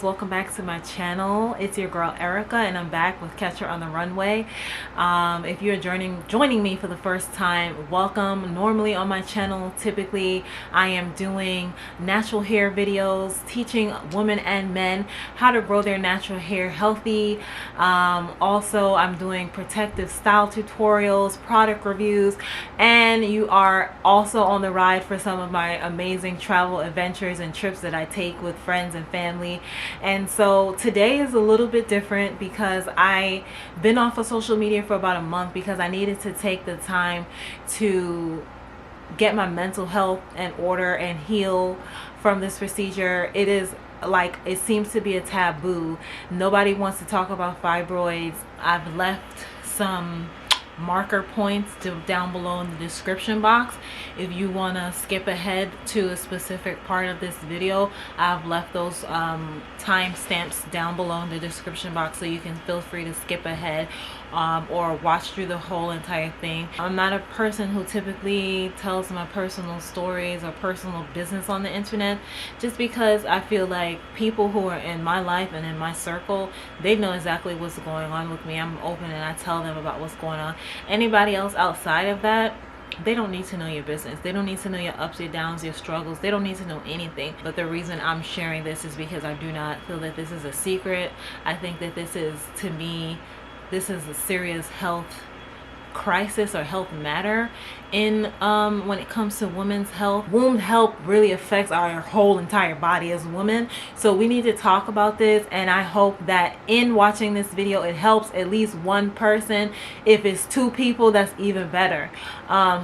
fibroids, welcome back to my channel. It's your girl Erica and I'm back with Catcher on the Runway. If you're joining me for the first time, welcome. Normally on my channel, typically I am doing natural hair videos, teaching women and men how to grow their natural hair healthy. Also I'm doing protective style tutorials, product reviews, and you are also on the ride for some of my amazing travel adventures and trips that I take with friends and family. And so today is a little bit different because I've been off of social media for about a month because I needed to take the time to get my mental health in order and heal from this procedure. It is like, it seems to be a taboo. Nobody wants to talk about fibroids. I've left some marker points down below in the description box. If you want to skip ahead to a specific part of this video, I've left those time stamps down below in the description box, so you can feel free to skip ahead or watch through the whole entire thing. I'm not a person who typically tells my personal stories or personal business on the internet, just because I feel like people who are in my life and in my circle, they know exactly what's going on with me. I'm open and I tell them about what's going on. Anybody else outside of that, they don't need to know your business. They don't need to know your ups, your downs, your struggles. They don't need to know anything. But the reason I'm sharing this is because I do not feel that this is a secret. I think that this is, to me, this is a serious health crisis or health matter in when it comes to women's health. Womb health really affects our whole entire body as women, so we need to talk about this. And I hope that in watching this video it helps at least one person. If it's two people, that's even better.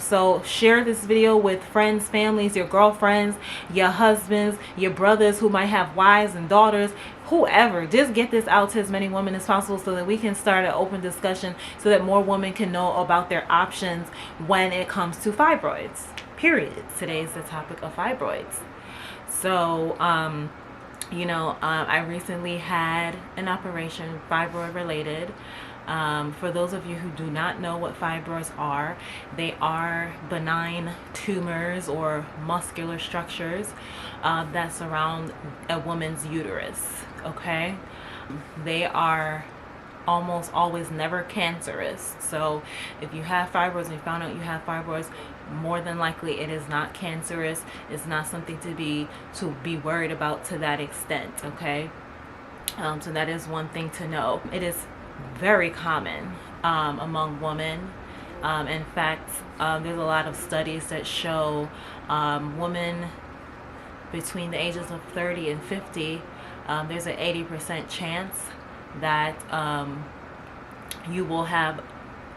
So share this video with friends, families, your girlfriends, your husbands, your brothers who might have wives and daughters, whoever. Just get this out to as many women as possible so that we can start an open discussion, so that more women can know about their options when it comes to fibroids, period. Today is the topic of fibroids. So I recently had an operation, fibroid related. For those of you who do not know what fibroids are, they are benign tumors or muscular structures that surround a woman's uterus. Okay, they are almost always never cancerous. So if you have fibroids and you found out you have fibroids, more than likely it is not cancerous. It's not something to be worried about to that extent. Okay, so that is one thing to know. It is very common among women. In fact, there's a lot of studies that show women between the ages of 30 and 50, there's an 80% chance that you will have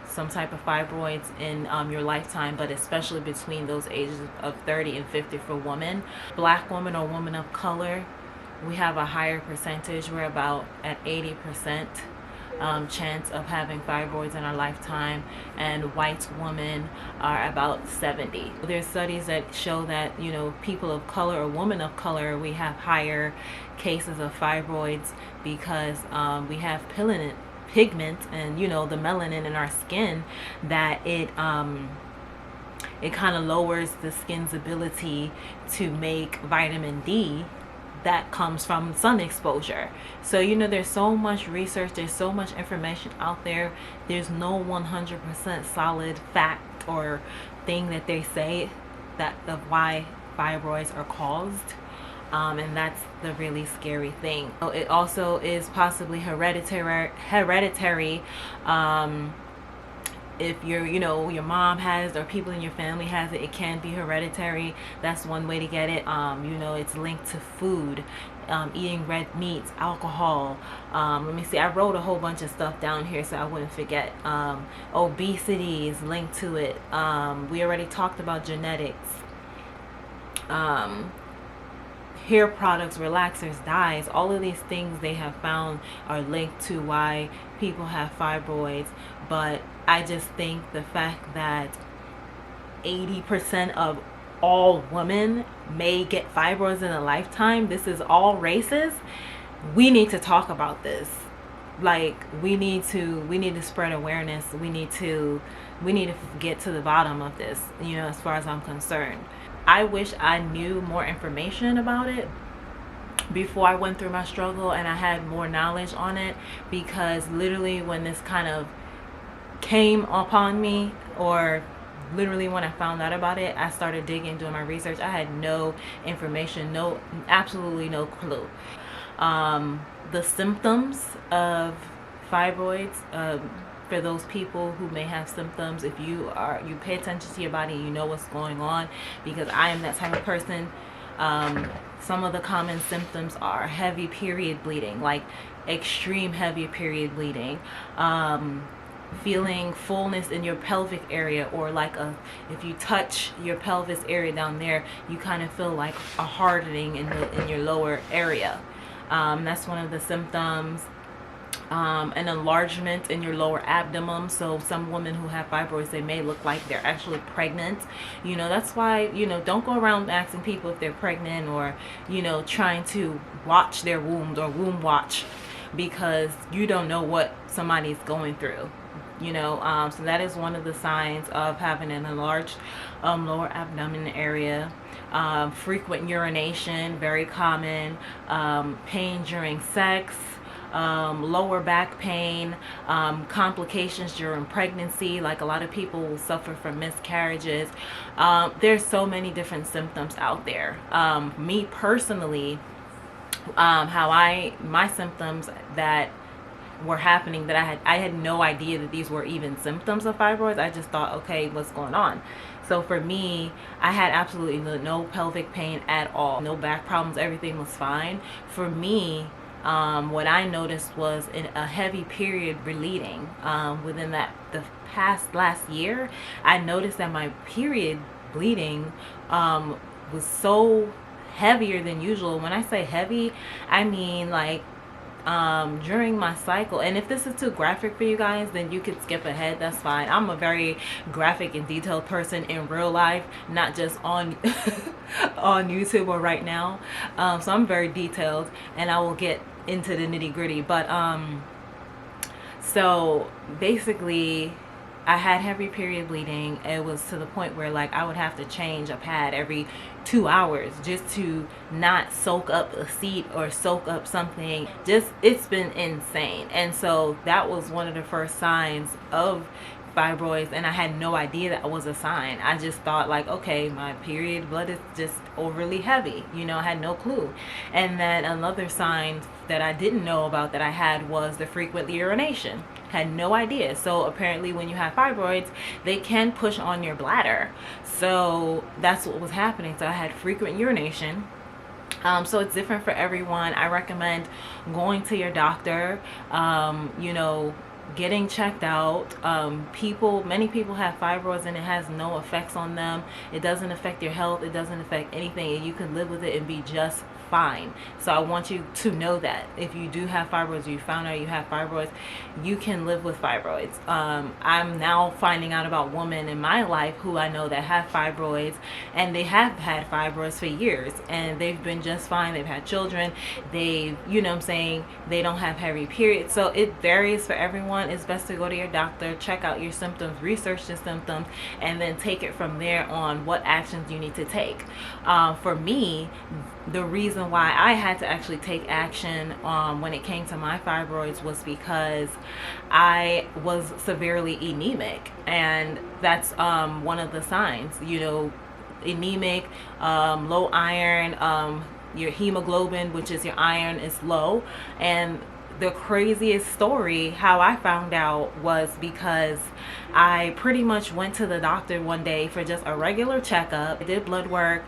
some type of fibroids in your lifetime, but especially between those ages of 30 and 50 for women. Black women or women of color, we have a higher percentage. We're about at 80% chance of having fibroids in our lifetime, and white women are about 70. There's studies that show that, you know, people of color or women of color, we have higher cases of fibroids because we have pigment and, you know, the melanin in our skin, that it kind of lowers the skin's ability to make vitamin D that comes from sun exposure. So, you know, there's so much research, there's so much information out there. There's no 100% solid fact or thing that they say that of why fibroids are caused. And that's the really scary thing. So it also is possibly hereditary. If your mom has, or people in your family has it, it can be hereditary. That's one way to get it. It's linked to food, eating red meats, alcohol. Let me see, I wrote a whole bunch of stuff down here so I wouldn't forget. Obesity is linked to it. We already talked about genetics. Hair products, relaxers, dyes, all of these things they have found are linked to why people have fibroids. But I just think the fact that 80% of all women may get fibroids in a lifetime, this is all races, we need to talk about this. Like, we need to spread awareness. We need to get to the bottom of this, you know, as far as I'm concerned. I wish I knew more information about it, before I went through my struggle, and I had more knowledge on it, because literally when this kind of came upon me, or literally when I found out about it, I started digging, doing my research. I had no information, absolutely no clue. The symptoms of fibroids, for those people who may have symptoms, if you pay attention to your body, you know what's going on, because I am that type of person. Some of the common symptoms are heavy period bleeding, like extreme heavy period bleeding, feeling fullness in your pelvic area, or like if you touch your pelvis area down there, you kind of feel like a hardening in your lower area. That's one of the symptoms. An enlargement in your lower abdomen. So some women who have fibroids, they may look like they're actually pregnant. That's why, don't go around asking people if they're pregnant, or, trying to watch their wombs or womb watch, because you don't know what somebody's going through. So that is one of the signs of having an enlarged lower abdomen area. Frequent urination, very common. Pain during sex. Lower back pain, complications during pregnancy, like a lot of people will suffer from miscarriages. There's so many different symptoms out there. Me personally, my symptoms that were happening, that I had no idea that these were even symptoms of fibroids. I just thought, okay, what's going on? So for me, I had absolutely no pelvic pain at all, no back problems, everything was fine. For me, what I noticed was a heavy period bleeding. Within the last year, I noticed that my period bleeding was so heavier than usual. When I say heavy, I mean like during my cycle. And if this is too graphic for you guys, then you could skip ahead, that's fine. I'm a very graphic and detailed person in real life, not just on on YouTube or right now. So I'm very detailed, and I will get into the nitty gritty. But so basically, I had heavy period bleeding. It was to the point where like I would have to change a pad every 2 hours just to not soak up a seat or soak up something. It's been insane. And so that was one of the first signs of fibroids, and I had no idea that was a sign. I just thought like, okay, my period blood is just overly heavy. I had no clue. And then another sign that I didn't know about that I had was the frequent urination. Had no idea. So apparently when you have fibroids, they can push on your bladder. So that's what was happening. So I had frequent urination. So it's different for everyone. I recommend going to your doctor, getting checked out. Many people have fibroids and it has no effects on them. It doesn't affect your health. It doesn't affect anything, and you can live with it and be just fine. So I want you to know that if you do have fibroids, you found out you have fibroids, you can live with fibroids. I'm now finding out about women in my life who I know that have fibroids, and they have had fibroids for years, and they've been just fine. They've had children. They don't have heavy periods. So it varies for everyone. It's best to go to your doctor, check out your symptoms, research the symptoms, and then take it from there on what actions you need to take. For me, the reason why I had to actually take action when it came to my fibroids was because I was severely anemic, and that's one of the signs. Anemic, low iron, your hemoglobin, which is your iron, is low. And the craziest story how I found out was because I pretty much went to the doctor one day for just a regular checkup. I did blood work,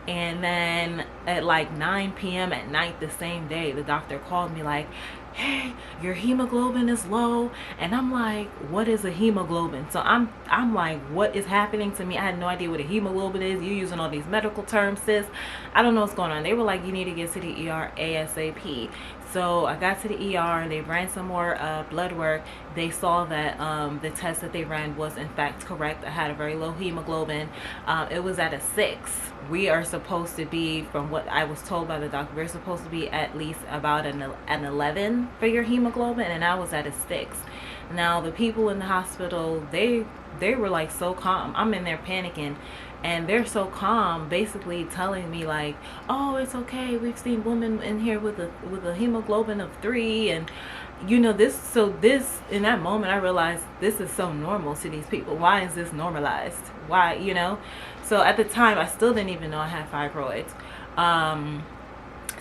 and then at like 9 p.m. at night the same day, the doctor called me like, hey, your hemoglobin is low. And I'm like, what is a hemoglobin? So I'm like, what is happening to me? I had no idea what a hemoglobin is. You're using all these medical terms, sis. I don't know what's going on. They were like, you need to get to the ER ASAP. So I got to the ER, they ran some more blood work. They saw that the test that they ran was in fact correct. I had a very low hemoglobin. It was at a 6. We are supposed to be, from what I was told by the doctor, we're supposed to be at least about an 11 for your hemoglobin, and I was at a 6. Now the people in the hospital, they were like so calm. I'm in there panicking, and they're so calm, basically telling me like, oh, it's okay, we've seen women in here with a hemoglobin of 3, and this. So this, in that moment, I realized this is so normal to these people. Why is this normalized? Why, so at the time I still didn't even know I had fibroids.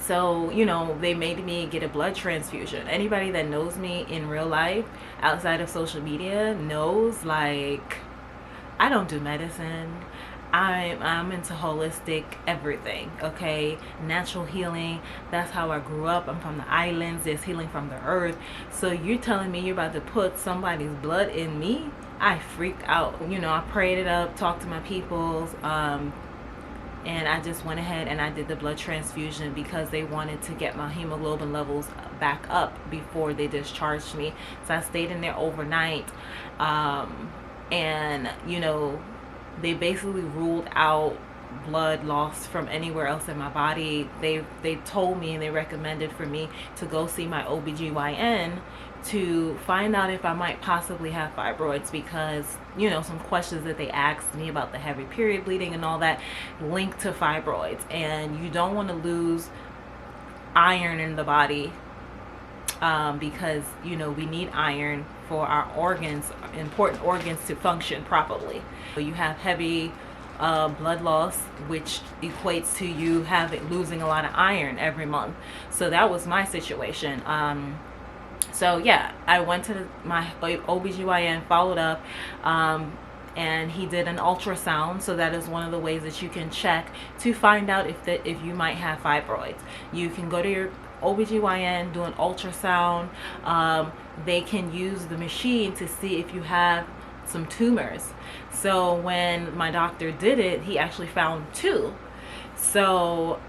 So, they made me get a blood transfusion. Anybody that knows me in real life outside of social media knows, like, I don't do medicine. I'm into holistic everything, okay? Natural healing. That's how I grew up. I'm from the islands. There's healing from the earth. So you're telling me you're about to put somebody's blood in me? I freaked out. I prayed it up, talked to my peoples, and I just went ahead and I did the blood transfusion because they wanted to get my hemoglobin levels back up before they discharged me. So I stayed in there overnight, and they basically ruled out blood loss from anywhere else in my body. They told me and they recommended for me to go see my OBGYN to find out if I might possibly have fibroids, because some questions that they asked me about the heavy period bleeding and all that linked to fibroids, and you don't want to lose iron in the body, because we need iron for our organs, important organs, to function properly. You have heavy blood loss, which equates to you losing a lot of iron every month. So that was my situation. So yeah, I went to my OBGYN, followed up, and he did an ultrasound. So that is one of the ways that you can check to find out if you might have fibroids. You can go to your OBGYN, do an ultrasound. They can use the machine to see if you have some tumors. So when my doctor did it, he actually found 2. So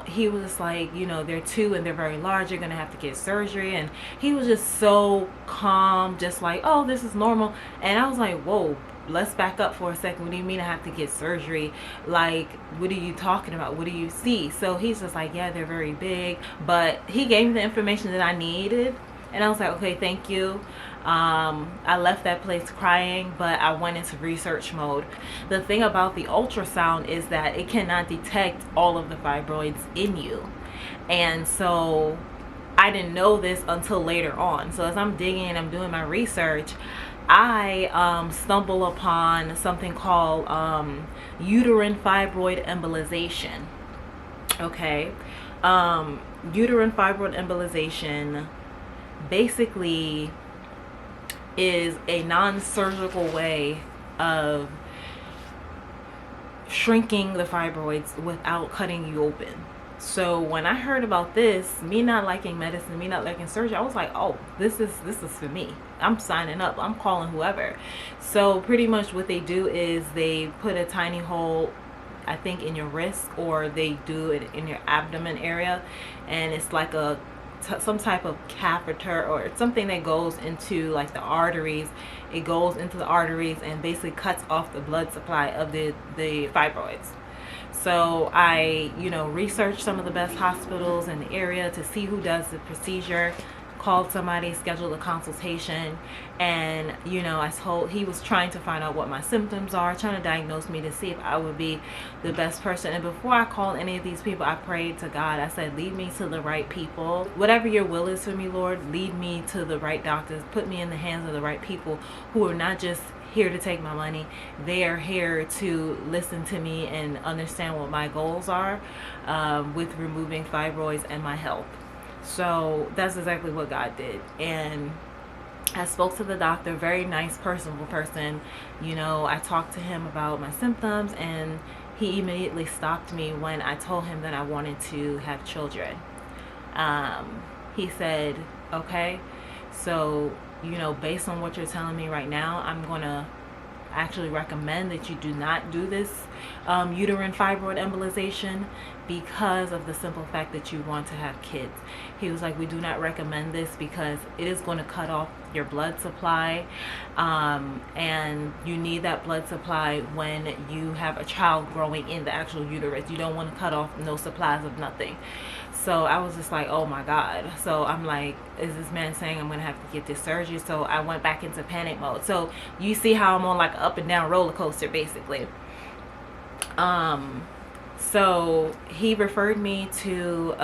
he was like, they're 2 and they're very large, you're gonna have to get surgery. And he was just so calm, just like, oh, this is normal. And I was like, whoa, let's back up for a second. What do you mean I have to get surgery? Like, what are you talking about? What do you see? So he's just like, yeah, they're very big. But he gave me the information that I needed, and I was like, okay, thank you. I left that place crying, but I went into research mode. The thing about the ultrasound is that it cannot detect all of the fibroids in you. And so I didn't know this until later on. So as I'm digging and I'm doing my research, I stumble upon something called uterine fibroid embolization. Okay. Uterine fibroid embolization basically is a non-surgical way of shrinking the fibroids without cutting you open. So when I heard about this, me not liking medicine, me not liking surgery, I was like, oh, this is for me. I'm signing up. I'm calling whoever. So pretty much what they do is they put a tiny hole, I think, in your wrist, or they do it in your abdomen area, and it's like some type of catheter or something that goes into like the arteries. It goes into the arteries and basically cuts off the blood supply of the fibroids. So I researched some of the best hospitals in the area to see who does the procedure, called somebody, scheduled a consultation, and he was trying to find out what my symptoms are, trying to diagnose me to see if I would be the best person. And before I called any of these people, I prayed to God. I said, lead me to the right people. Whatever your will is for me, Lord, lead me to the right doctors. Put me in the hands of the right people who are not just here to take my money. They are here to listen to me and understand what my goals are with removing fibroids and my health. So that's exactly what God did. And I spoke to the doctor, very nice, personable person. I talked to him about my symptoms, and he immediately stopped me when I told him that I wanted to have children. He said, okay, so, based on what you're telling me right now, I'm going to actually recommend that you do not do this uterine fibroid embolization, because of the simple fact that you want to have kids. He was like, we do not recommend this because it is going to cut off your blood supply, and you need that blood supply when you have a child growing in the actual uterus. You don't want to cut off no supplies of nothing. So I was just like, oh my God. So I'm like, is this man saying I'm going to have to get this surgery? So I went back into panic mode. So you see how I'm on like an up and down roller coaster basically. So he referred me to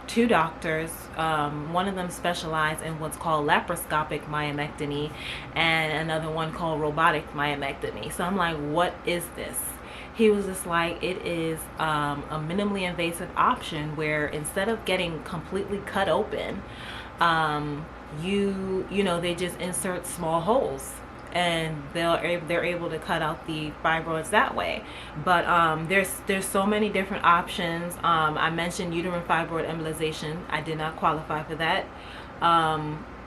two doctors. One of them specialized in what's called laparoscopic myomectomy, and another one called robotic myomectomy. So I'm like, what is this? He was just like, it is a minimally invasive option where instead of getting completely cut open, they just insert small holes, and they're able to cut out the fibroids that way. But there's so many different options. I mentioned uterine fibroid embolization. I did not qualify for that.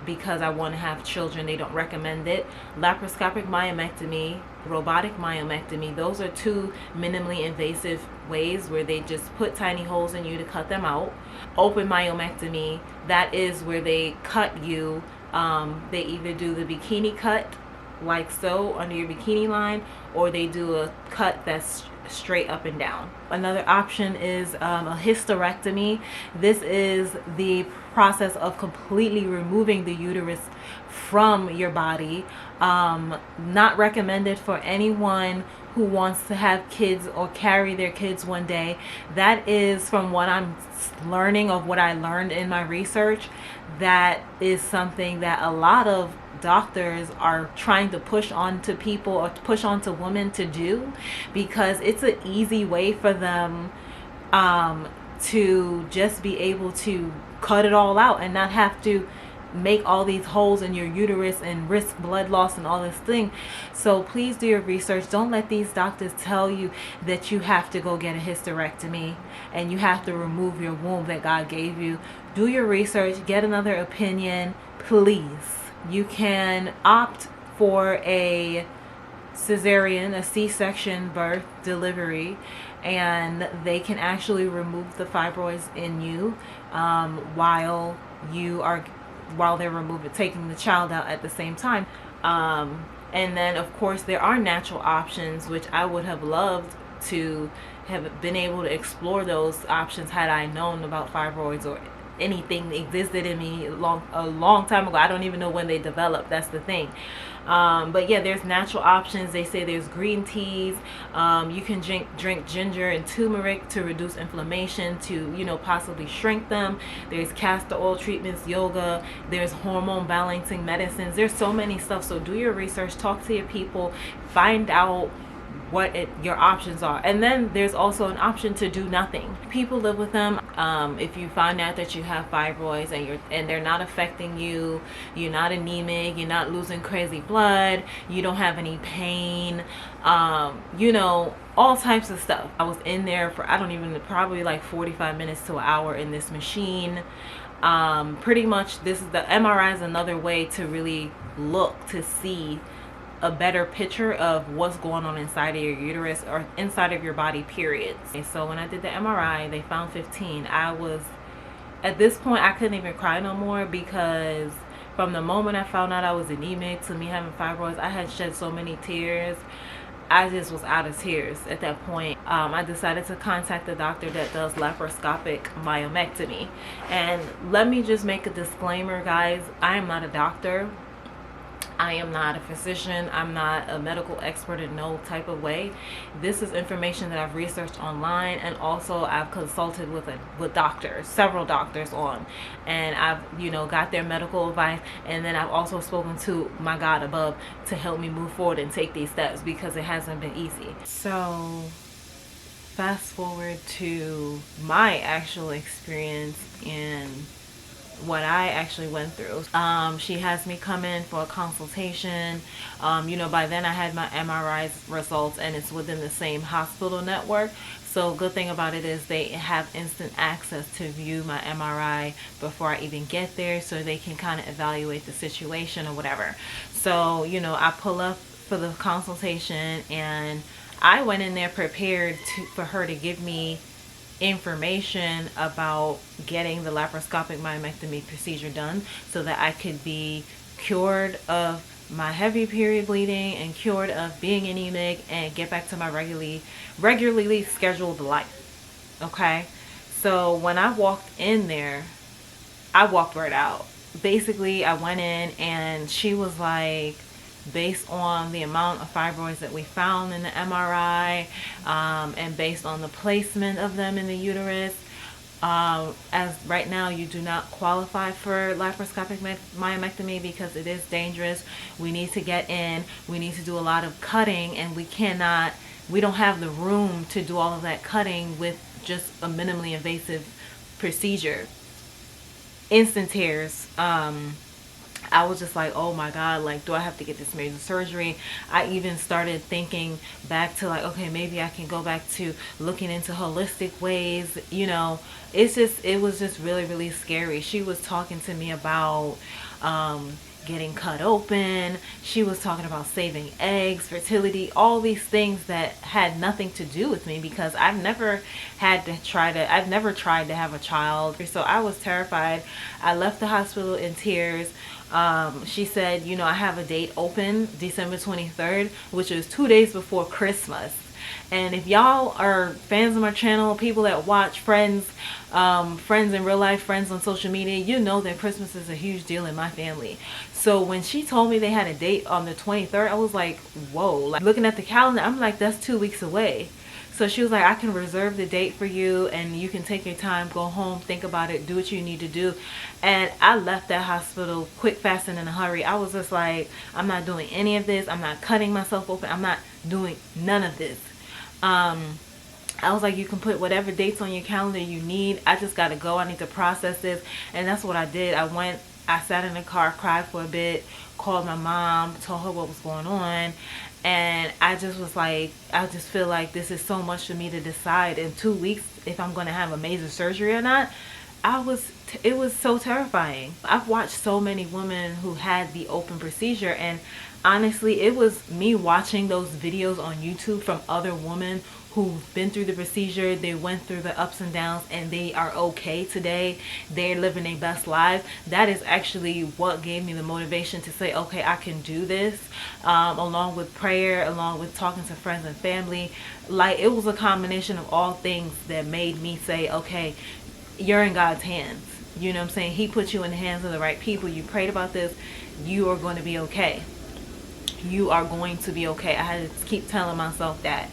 Because I want to have children. They don't recommend it. Laparoscopic myomectomy, robotic myomectomy, those are two minimally invasive ways where they just put tiny holes in you to cut them out. Open myomectomy, that is where they cut you. They either do the bikini cut, like so, under your bikini line, or they do a cut that's straight up and down. Another option is a hysterectomy. This is the process of completely removing the uterus from your body. Not recommended for anyone who wants to have kids or carry their kids one day. That is, from what I'm learning, of what I learned in my research, that is something that a lot of doctors are trying to push onto people, or push onto women to do, because it's an easy way for them to just be able to cut it all out and not have to make all these holes in your uterus and risk blood loss and all this thing. So please do your research. Don't let these doctors tell you that you have to go get a hysterectomy and you have to remove your womb that God gave you. Do your research, get another opinion, please. You can opt for a cesarean, a C-section birth delivery, and they can actually remove the fibroids in you while they're taking the child out at the same time. And then of course there are natural options, which I would have loved to have been able to explore those options had I known about fibroids or anything existed in me a long time ago. I don't even know when they developed. That's the thing. But yeah, there's natural options. They say there's green teas. You can drink ginger and turmeric to reduce inflammation, to possibly shrink them. There's castor oil treatments, yoga. There's hormone balancing medicines. There's so many stuff. So do your research, talk to your people, find out what your options are. And then there's also an option to do nothing. People live with them. If you find out that you have fibroids and they're not affecting you, you're not anemic, you're not losing crazy blood, you don't have any pain, all types of stuff. I was in there for probably like 45 minutes to an hour in this machine. Pretty much the MRI is another way to really look to see a better picture of what's going on inside of your uterus or inside of your body, period. And so when I did the MRI, they found 15. At this point, I couldn't even cry no more, because from the moment I found out I was anemic to me having fibroids, I had shed so many tears. I just was out of tears at that point. I decided to contact the doctor that does laparoscopic myomectomy. And let me just make a disclaimer, guys. I am not a doctor. I am not a physician. I'm not a medical expert in no type of way. This is information that I've researched online, and also I've consulted with doctors, several doctors and I've got their medical advice, and then I've also spoken to my God above to help me move forward and take these steps, because it hasn't been easy. So fast forward to my actual experience in what I actually went through. She has me come in for a consultation. By then I had my MRI results, and it's within the same hospital network. So good thing about it is they have instant access to view my MRI before I even get there, so they can kind of evaluate the situation or whatever. So, I pull up for the consultation, and I went in there prepared for her to give me information about getting the laparoscopic myomectomy procedure done, so that I could be cured of my heavy period bleeding and cured of being anemic and get back to my regularly scheduled life. Okay, so when I walked in there, I walked right out. Basically, I went in and she was like, based on the amount of fibroids that we found in the MRI, and based on the placement of them in the uterus. As right now, you do not qualify for laparoscopic myomectomy because it is dangerous. We need to get in, we need to do a lot of cutting, and we don't have the room to do all of that cutting with just a minimally invasive procedure. Instant tears. I was just like, oh my God, like, do I have to get this major surgery? I even started thinking back to like, okay, maybe I can go back to looking into holistic ways, you know. It was just really, really scary. She was talking to me about getting cut open. She was talking about saving eggs, fertility, all these things that had nothing to do with me because I've never tried to have a child. So I was terrified. I left the hospital in tears. She said, you know, I have a date open December 23rd, which is 2 days before Christmas. And if y'all are fans of my channel, people that watch, friends in real life, friends on social media, you know that Christmas is a huge deal in my family. So when she told me they had a date on the 23rd, I was like, whoa. Like, looking at the calendar, I'm like, that's 2 weeks away. So she was like, I can reserve the date for you and you can take your time, go home, think about it, do what you need to do. And I left that hospital quick, fast, and in a hurry. I was just like, I'm not doing any of this. I'm not cutting myself open. I'm not doing none of this. I was like, you can put whatever dates on your calendar you need. I just got to go. I need to process this. And that's what I did. I sat in the car, cried for a bit, called my mom, told her what was going on. And I just was like, I just feel like this is so much for me to decide in 2 weeks if I'm going to have a major surgery or not. It was so terrifying. I've watched so many women who had the open procedure, and honestly, it was me watching those videos on YouTube from other women who've been through the procedure. They went through the ups and downs and they are okay today. They're living their best lives. That is actually what gave me the motivation to say, okay, I can do this, along with prayer, along with talking to friends and family. Like, it was a combination of all things that made me say, okay, you're in God's hands. You know what I'm saying? He put you in the hands of the right people. You prayed about this. You are going to be okay. You are going to be okay. I had to keep telling myself that.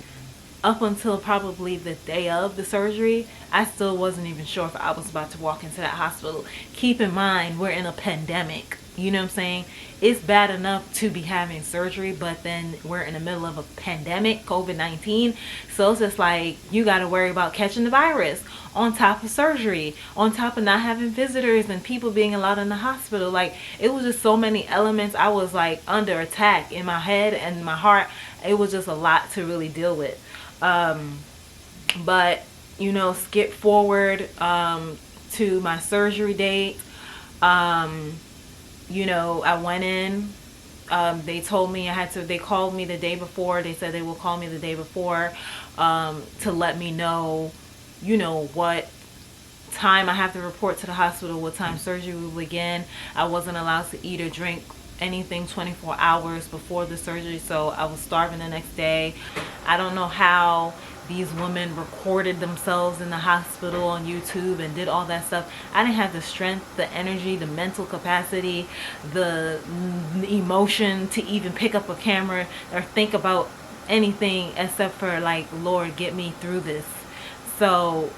Up until probably the day of the surgery, I still wasn't even sure if I was about to walk into that hospital. Keep in mind, we're in a pandemic. You know what I'm saying? It's bad enough to be having surgery, but then we're in the middle of a pandemic, COVID-19. So it's just like, you got to worry about catching the virus on top of surgery, on top of not having visitors and people being allowed in the hospital. Like, it was just so many elements. I was like under attack in my head and my heart. It was just a lot to really deal with. But, you know, skip forward to my surgery date. You know, I went in. They told me they called me the day before. They said they will call me the day before to let me know, you know, what time I have to report to the hospital, what time surgery will begin. I wasn't allowed to eat or drink anything 24 hours before the surgery, so I was starving the next day. I don't know how these women recorded themselves in the hospital on YouTube and did all that stuff. I didn't have the strength, the energy, the mental capacity, the emotion to even pick up a camera or think about anything except for like, Lord, get me through this. So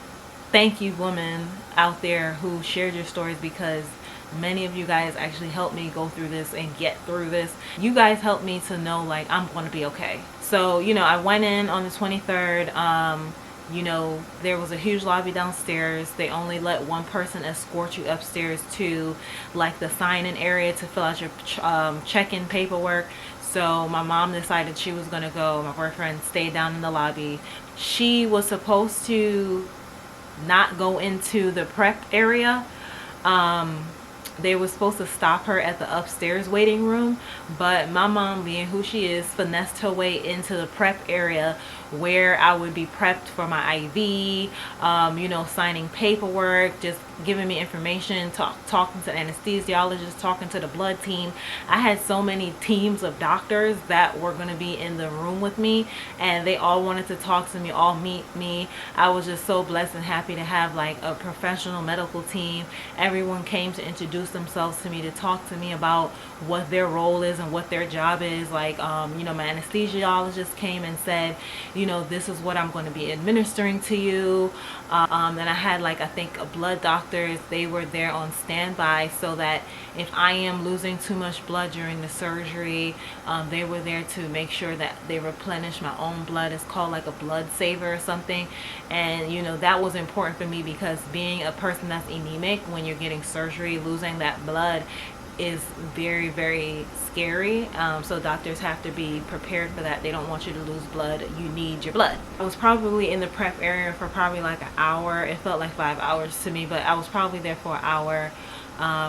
thank you, women out there who shared your stories, because many of you guys actually helped me go through this and get through this. You guys helped me to know, like, I'm going to be okay. So, you know, I went in on the 23rd. You know, there was a huge lobby downstairs. They only let one person escort you upstairs to, like, the sign-in area to fill out your check-in paperwork. So my mom decided she was going to go. My boyfriend stayed down in the lobby. She was supposed to not go into the prep area. They were supposed to stop her at the upstairs waiting room, but my mom, being who she is, finessed her way into the prep area where I would be prepped for my IV, you know, signing paperwork, just giving me information, talking to anesthesiologists, talking to the blood team. I had so many teams of doctors that were going to be in the room with me, and they all wanted to talk to me, all meet me. I was just so blessed and happy to have like a professional medical team. Everyone came to introduce introduce themselves to me, to talk to me about what their role is and what their job is. Like, you know, my anesthesiologist came and said, you know, this is what I'm going to be administering to you. And I had, like, I think blood doctors, they were there on standby so that if I am losing too much blood during the surgery, they were there to make sure that they replenish my own blood. It's called like a blood saver or something. And you know, that was important for me because being a person that's anemic, when you're getting surgery, losing that blood is very, very scary. So doctors have to be prepared for that. They don't want you to lose blood. You need your blood. I was probably in the prep area for probably like an hour. It felt like 5 hours to me, but I was probably there for an hour.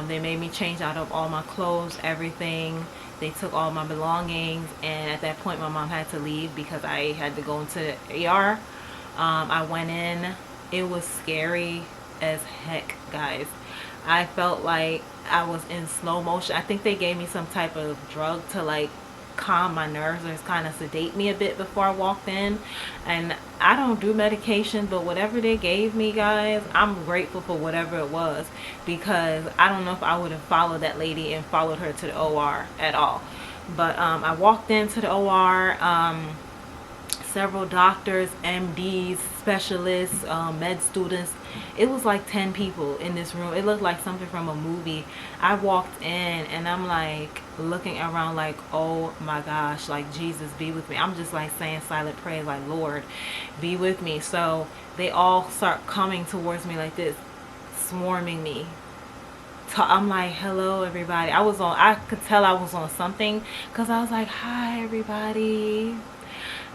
They made me change out of all my clothes, everything. They took all my belongings, and at that point my mom had to leave because I had to go into the ER. I went in. It was scary as heck, guys. I felt like I was in slow motion. I think they gave me some type of drug to like calm my nerves or kind of sedate me a bit before I walked in. And I don't do medication, but whatever they gave me, guys, I'm grateful for whatever it was, because I don't know if I would have followed that lady and followed her to the OR at all. But I walked into the OR. Several doctors, MDs, specialists, med students. It was like 10 people in this room. It looked like something from a movie. I walked in and I'm like looking around like, oh my gosh, like, Jesus, be with me. I'm just like saying silent prayers like, Lord, be with me. So they all start coming towards me like this, swarming me. I'm like, hello everybody. I could tell I was on something, because I was like, hi everybody,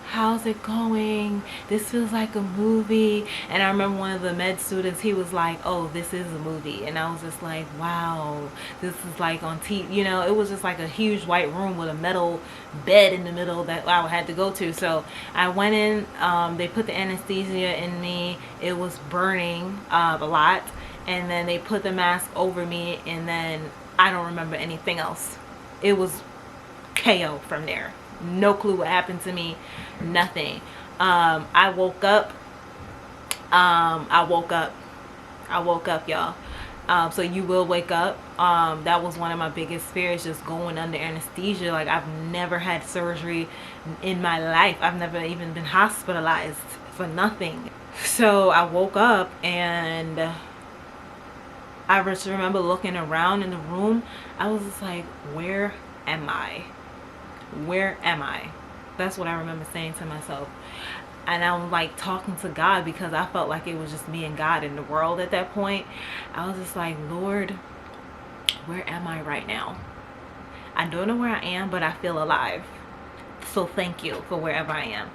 how's it going? This feels like a movie. And I remember one of the med students, he was like, oh, this is a movie. And I was just like, wow, this is like on TV. You know, it was just like a huge white room with a metal bed in the middle that I had to go to. So I went in, they put the anesthesia in me. It was burning a lot. And then they put the mask over me, and then I don't remember anything else. It was KO from there. No clue what happened to me. Nothing. I woke up. I woke up, y'all. So you will wake up. That was one of my biggest fears, just going under anesthesia. Like, I've never had surgery in my life. I've never even been hospitalized for nothing. So I woke up, and I just remember looking around in the room. I was just like, where am I? Where am I? That's what I remember saying to myself. And I was like talking to God, because I felt like it was just me and God in the world at that point. I was just like, Lord, where am I right now? I don't know where I am, but I feel alive. So thank you for wherever I am.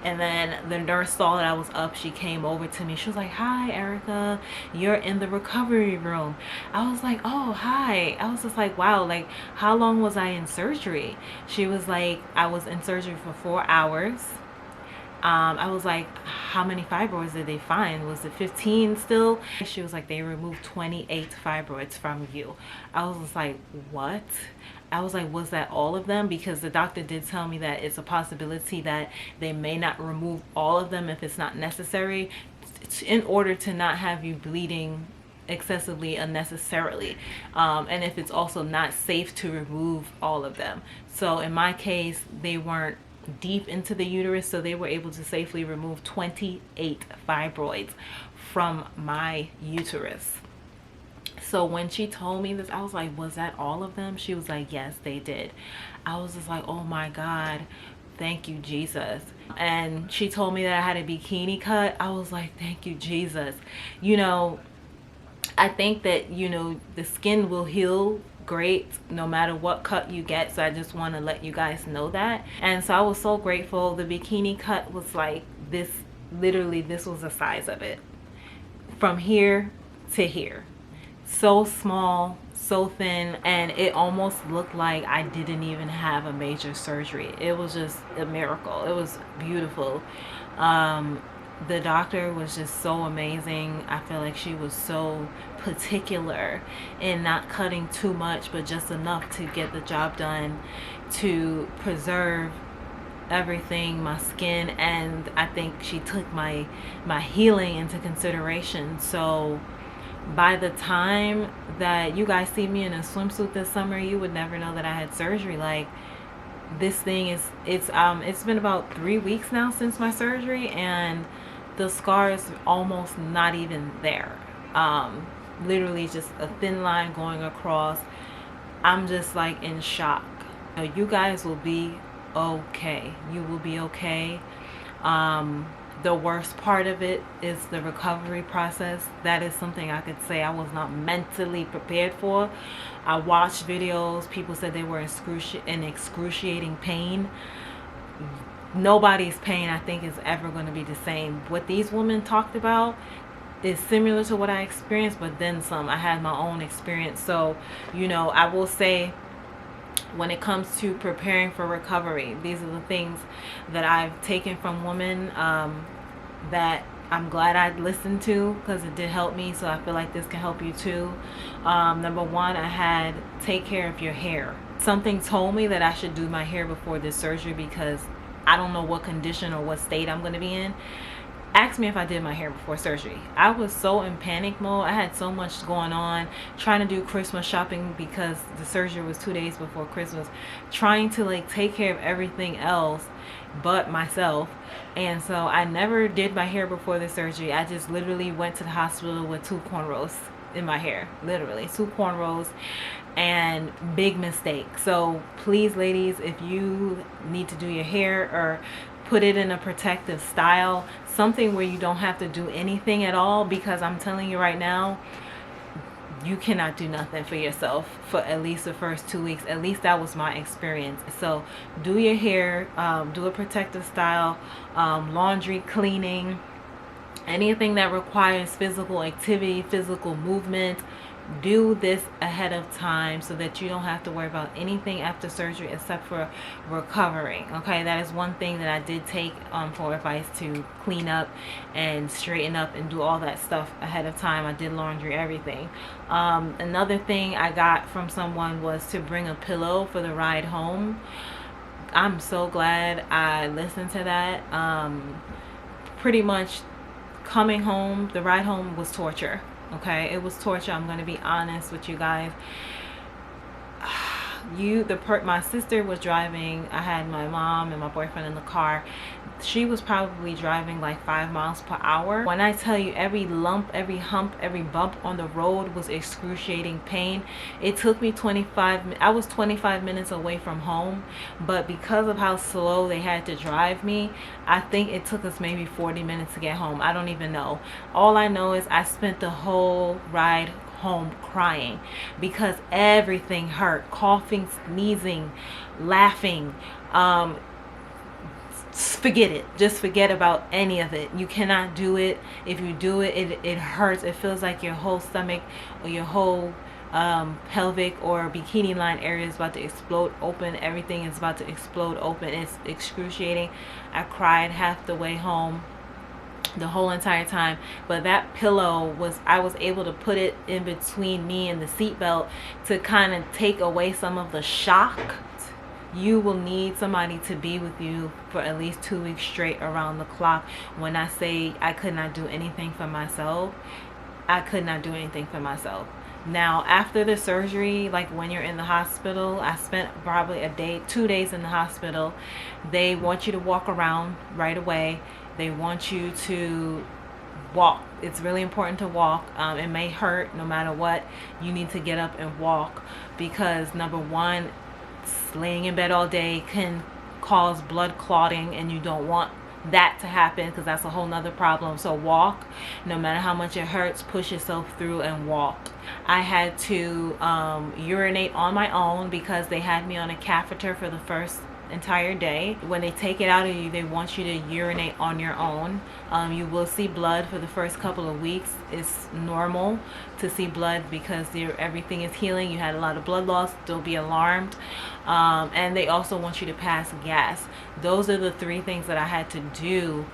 And then the nurse saw that I was up. She came over to me. She was like, hi, Erica, you're in the recovery room. I was like, oh, hi. I was just like, wow, like, how long was I in surgery? She was like, I was in surgery for 4 hours. I was like, how many fibroids did they find? Was it 15 still? She was like, they removed 28 fibroids from you. I was just like, what? I was like, was that all of them? Because the doctor did tell me that it's a possibility that they may not remove all of them if it's not necessary, in order to not have you bleeding excessively unnecessarily, and if it's also not safe to remove all of them. So in my case, they weren't deep into the uterus, so they were able to safely remove 28 fibroids from my uterus. So when she told me this, I was like, was that all of them? She was like, yes, they did. I was just like, oh my God, thank you, Jesus. And she told me that I had a bikini cut. I was like, thank you, Jesus. You know, I think that, you know, the skin will heal great no matter what cut you get. So I just want to let you guys know that. And so I was so grateful. The bikini cut was like this, literally this was the size of it, from here to here. So small, so thin, and it almost looked like I didn't even have a major surgery. It was just a miracle. It was beautiful. The doctor was just so amazing. I feel like she was so particular in not cutting too much, but just enough to get the job done, to preserve everything, my skin, and I think she took my healing into consideration. So By the time that you guys see me in a swimsuit this summer, you would never know that I had surgery. Like, this thing is, it's been about 3 weeks now since my surgery, and the scar is almost not even there. Literally just a thin line going across. I'm just like in shock. You guys will be okay. You will be okay. The worst part of it is the recovery process. That is something I could say I was not mentally prepared for. I watched videos. People said they were in excruciating pain. Nobody's pain, I think, is ever going to be the same. What these women talked about is similar to what I experienced, but then some. I had my own experience. So, I will say, when it comes to preparing for recovery, these are the things that I've taken from women that I'm glad I listened to, because it did help me. So I feel like this can help you too. Number one, I had take care of your hair. Something told me that I should do my hair before this surgery, because I don't know what condition or what state I'm going to be in. Asked me if I did my hair before surgery. I was so in panic mode. I had so much going on, trying to do Christmas shopping because the surgery was 2 days before Christmas, trying to like take care of everything else but myself. And so I never did my hair before the surgery. I just literally went to the hospital with 2 cornrows in my hair, literally 2 cornrows, and big mistake. So please, ladies, if you need to do your hair or put it in a protective style, something where you don't have to do anything at all, because I'm telling you right now, you cannot do nothing for yourself for at least the first 2 weeks. At least that was my experience. So do your hair, do a protective style, laundry, cleaning, anything that requires physical activity, physical movement. Do this ahead of time so that you don't have to worry about anything after surgery except for recovering. Okay, that is one thing that I did take for advice, to clean up and straighten up and do all that stuff ahead of time. I did laundry, everything. Another thing I got from someone was to bring a pillow for the ride home. I'm so glad I listened to that. Pretty much coming home, the ride home was torture. Okay, it was torture. I'm going to be honest with you guys. My sister was driving. I had my mom and my boyfriend in the car. She was probably driving like 5 miles per hour. When I tell you, every lump, every hump, every bump on the road was excruciating pain. It took me I was 25 minutes away from home, but because of how slow they had to drive me, I think it took us maybe 40 minutes to get home. I don't even know. All I know is I spent the whole ride home crying because everything hurt. Coughing, sneezing, laughing. Forget it. Just forget about any of it. You cannot do it. If you do it, it hurts. It feels like your whole stomach or your whole pelvic or bikini line area is about to explode open. Everything is about to explode open. It's excruciating. I cried half the way home, the whole entire time. But that pillow I was able to put it in between me and the seatbelt to kind of take away some of the shock. You will need somebody to be with you for at least 2 weeks straight around the clock. When I say I could not do anything for myself, I could not do anything for myself. Now, after the surgery, like when you're in the hospital, I spent probably 2 days in the hospital. They want you to walk around right away. They want you to walk. It's really important to walk. It may hurt no matter what. You need to get up and walk, because number one, laying in bed all day can cause blood clotting, and you don't want that to happen, because that's a whole nother problem. So walk. No matter how much it hurts, push yourself through and walk. I had to urinate on my own because they had me on a catheter for the first entire day. When they take it out of you, they want you to urinate on your own. You will see blood for the first couple of weeks. It's normal to see blood because everything is healing. You had a lot of blood loss. Don't be alarmed. And they also want you to pass gas. Those are the 3 things that I had to do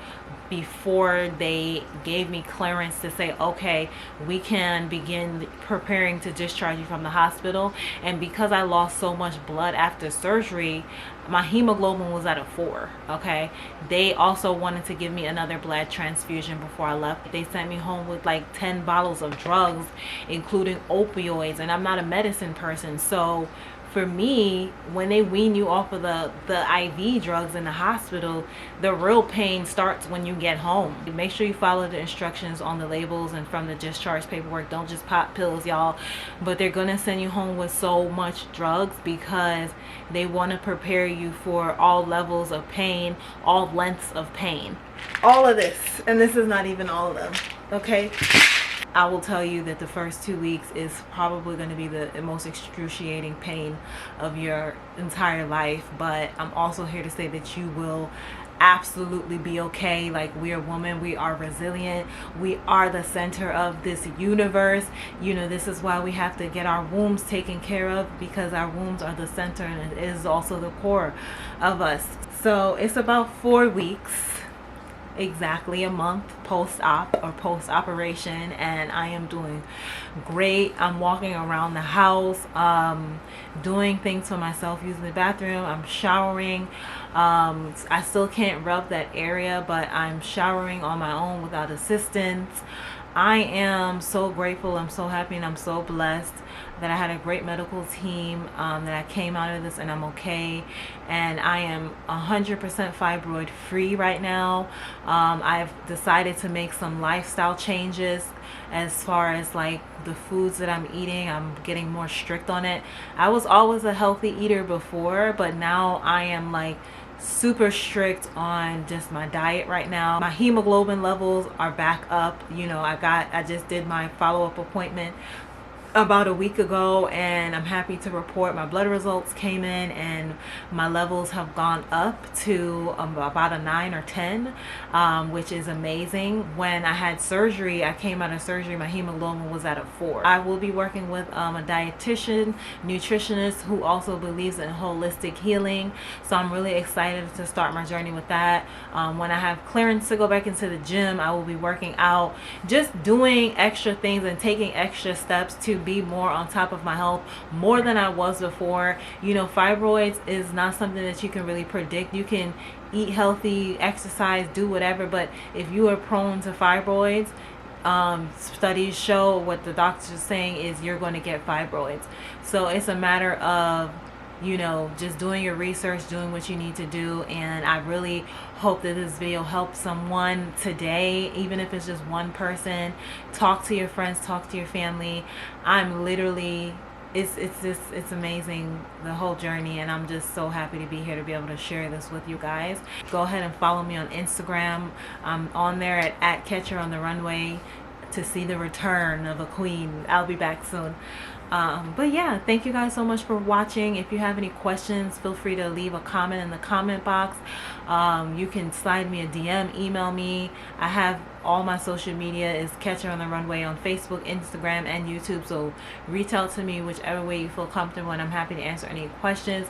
before they gave me clearance to say, okay, we can begin preparing to discharge you from the hospital. And because I lost so much blood after surgery, my hemoglobin was at a 4. Okay, they also wanted to give me another blood transfusion before I left. They sent me home with like 10 bottles of drugs, including opioids, and I'm not a medicine person. So for me, when they wean you off of the IV drugs in the hospital, the real pain starts when you get home. Make sure you follow the instructions on the labels and from the discharge paperwork. Don't just pop pills, y'all. But they're gonna send you home with so much drugs because they want to prepare you for all levels of pain, all lengths of pain. All of this, and this is not even all of them, okay? I will tell you that the first 2 weeks is probably going to be the most excruciating pain of your entire life, but I'm also here to say that you will absolutely be okay. Like, we are women, we are resilient, we are the center of this universe. You know, this is why we have to get our wombs taken care of, because our wombs are the center and it is also the core of us. So it's about 4 weeks, exactly a month post-op or post-operation, and I am doing great. I'm walking around the house, doing things for myself, using the bathroom, I'm showering. I still can't rub that area, but I'm showering on my own without assistance. I am so grateful, I'm so happy, and I'm so blessed that I had a great medical team, that I came out of this and I'm okay. And I am 100% fibroid free right now. I've decided to make some lifestyle changes as far as like the foods that I'm eating. I'm getting more strict on it. I was always a healthy eater before, but now I am like super strict on just my diet right now. My hemoglobin levels are back up. You know, I just did my follow-up appointment about a week ago, and I'm happy to report my blood results came in and my levels have gone up to about a 9 or 10, which is amazing. When I had surgery, I came out of surgery, my hemoglobin was at a 4. I will be working with a dietitian, nutritionist who also believes in holistic healing, so I'm really excited to start my journey with that. When I have clearance to go back into the gym, I will be working out, just doing extra things and taking extra steps to be more on top of my health, more than I was before. You know, fibroids is not something that you can really predict. You can eat healthy, exercise, do whatever, but if you are prone to fibroids, studies show what the doctors are saying is you're going to get fibroids. So it's a matter of, you know, just doing your research, doing what you need to do. And I really hope that this video helps someone today, even if it's just one person. Talk to your friends, talk to your family. I'm literally, it's amazing, the whole journey, and I'm just so happy to be here to be able to share this with you guys. Go ahead and follow me on Instagram. I'm on there at Catcher on the Runway to see the return of a queen. I'll be back soon. But yeah, thank you guys so much for watching. If you have any questions, feel free to leave a comment in the comment box. You can slide me a DM, email me. I have all my social media is Catcher on the Runway on Facebook, Instagram, and YouTube. So reach out to me whichever way you feel comfortable, and I'm happy to answer any questions.